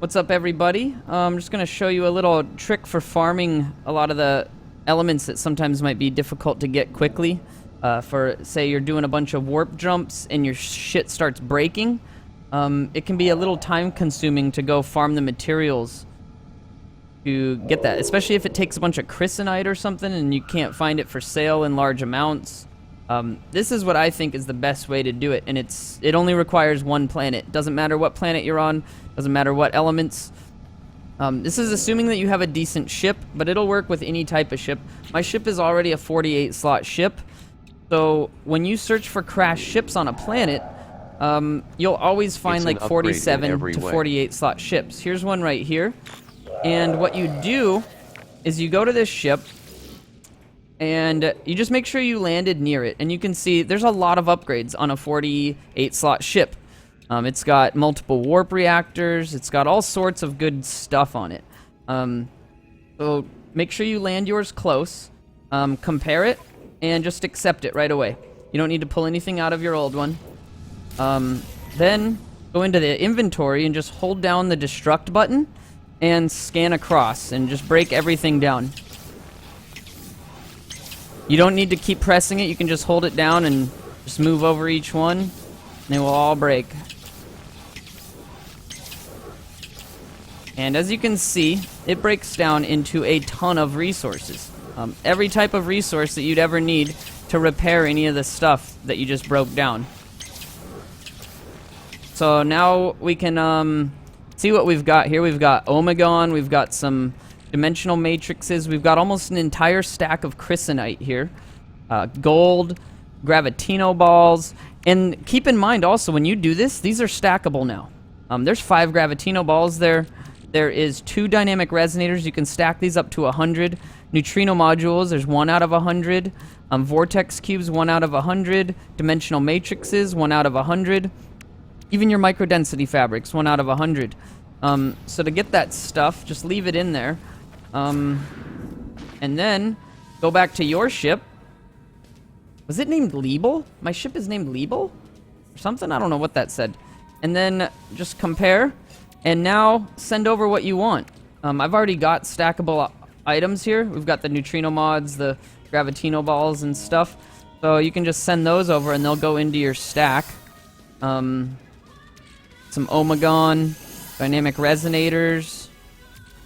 What's up, everybody? I'm just going to show you a little trick for farming a lot of the elements that sometimes might be difficult to get quickly. For, say, you're doing a bunch of warp jumps and your shit starts breaking. It can be a little time-consuming to go farm the materials to get that, especially if it takes a bunch of chrysonite or something and you can't find it for sale in large amounts. This is what I think is the best way to do it, and it only requires one planet. Doesn't matter what planet you're on, doesn't matter what elements. This is assuming that you have a decent ship, but it'll work with any type of ship. My ship is already a 48 slot ship, so when you search for crashed ships on a planet, you'll always find like 47 to 48 slot ships. Here's one right here, and what you do is you go to this ship, and you just make sure you landed near it. And you can see there's a lot of upgrades on a 48 slot ship. It's got multiple warp reactors. It's got all sorts of good stuff on it. So make sure you land yours close. Compare it and just accept it right away. You don't need to pull anything out of your old one. Then go into the inventory and just hold down the destruct button and scan across and just break everything down. You don't need to keep pressing it. You can just hold it down and just move over each one, and they will all break. And as you can see, it breaks down into a ton of resources. Every type of resource that you'd ever need to repair any of the stuff that you just broke down. So now we can see what we've got here. We've got Omegon, we've got some dimensional matrices. We've got almost an entire stack of chrysonite here. Gold, gravitino balls. And keep in mind also, when you do this, these are stackable now. There's 5 gravitino balls there. There is 2 dynamic resonators. You can stack these up to 100. Neutrino modules, there's 1 out of 100. Vortex cubes, 1 out of 100. Dimensional matrices, 1 out of 100. Even your microdensity fabrics, 1 out of 100. So to get that stuff, just leave it in there. And then go back to your ship. Was it named Liebel? My ship is named Liebel? Or something? I don't know what that said. And then just compare. And now send over what you want. I've already got stackable items here. We've got the neutrino mods, the gravitino balls and stuff. So you can just send those over and they'll go into your stack. Some Omegon, dynamic resonators,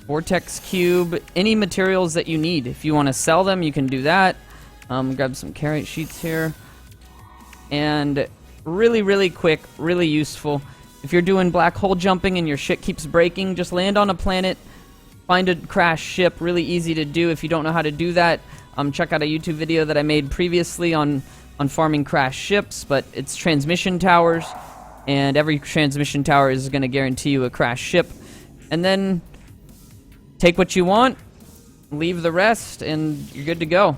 vortex cube, any materials that you need. If you want to sell them, you can do that. Grab some carrot sheets here. And really, really quick, really useful. If you're doing black hole jumping and your shit keeps breaking, just land on a planet, find a crashed ship. Really easy to do. If you don't know how to do that, check out a YouTube video that I made previously on farming crashed ships, but it's transmission towers, and every transmission tower is going to guarantee you a crashed ship. And then take what you want, leave the rest, and you're good to go.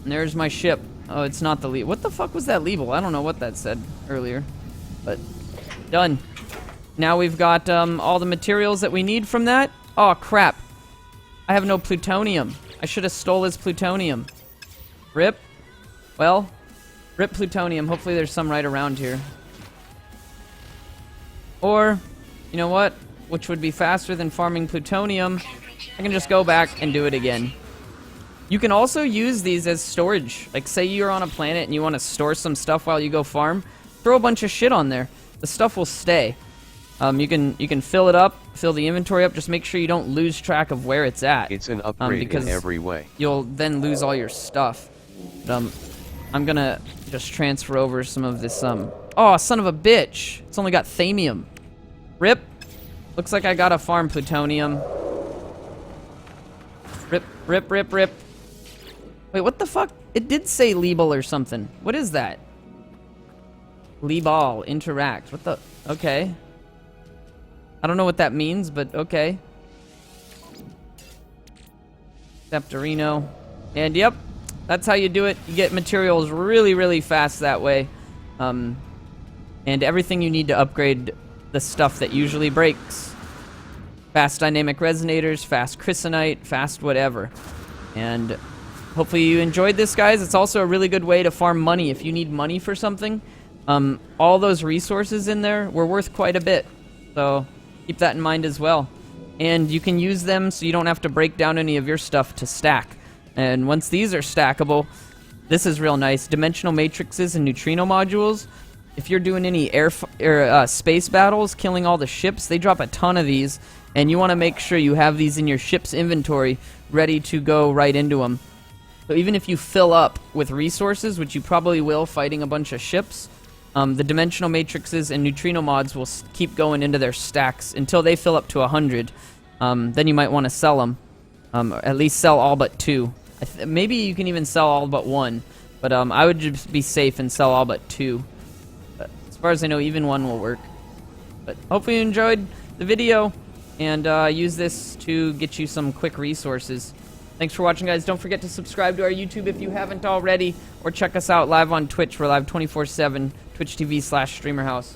And there's my ship. Oh, it's not the Liebel. What the fuck was that Liebel? I don't know what that said earlier. But, done. Now we've got all the materials that we need from that. Oh, crap. I have no plutonium. I should have stole his plutonium. Rip. Well, rip plutonium. Hopefully there's some right around here. Or, you know what? Which would be faster than farming plutonium. I can just go back and do it again. You can also use these as storage. Like, say you're on a planet and you want to store some stuff while you go farm. Throw a bunch of shit on there. The stuff will stay. You can fill it up, fill the inventory up. Just make sure you don't lose track of where it's at. It's an upgrade in every way. You'll then lose all your stuff. But, I'm gonna just transfer over some of this. Oh, son of a bitch! It's only got thamium. Rip. Looks like I gotta farm plutonium. Rip, rip, rip, rip. Wait, what the fuck? It did say Liebel or something. What is that? Liebel, interact. What the? Okay. I don't know what that means, but okay. Septorino. And yep, that's how you do it. You get materials really, really fast that way. And everything you need to upgrade the stuff that usually breaks. Fast dynamic resonators, fast chrysonite, fast whatever. And hopefully you enjoyed this, guys. It's also a really good way to farm money. If you need money for something, all those resources in there were worth quite a bit. So keep that in mind as well. And you can use them so you don't have to break down any of your stuff to stack. And once these are stackable, this is real nice. Dimensional matrices and neutrino modules. If you're doing any space battles, killing all the ships, they drop a ton of these. And you want to make sure you have these in your ship's inventory ready to go right into them. So even if you fill up with resources, which you probably will fighting a bunch of ships, the dimensional matrices and neutrino mods will keep going into their stacks until they fill up to 100. Then you might want to sell them. Or at least sell all but 2. Maybe you can even sell all but 1. But I would just be safe and sell all but 2. But as far as I know, even 1 will work. But hopefully you enjoyed the video and use this to get you some quick resources. Thanks for watching, guys. Don't forget to subscribe to our YouTube if you haven't already, or check us out live on Twitch. We're live 24/7, twitch.tv/streamerhouse.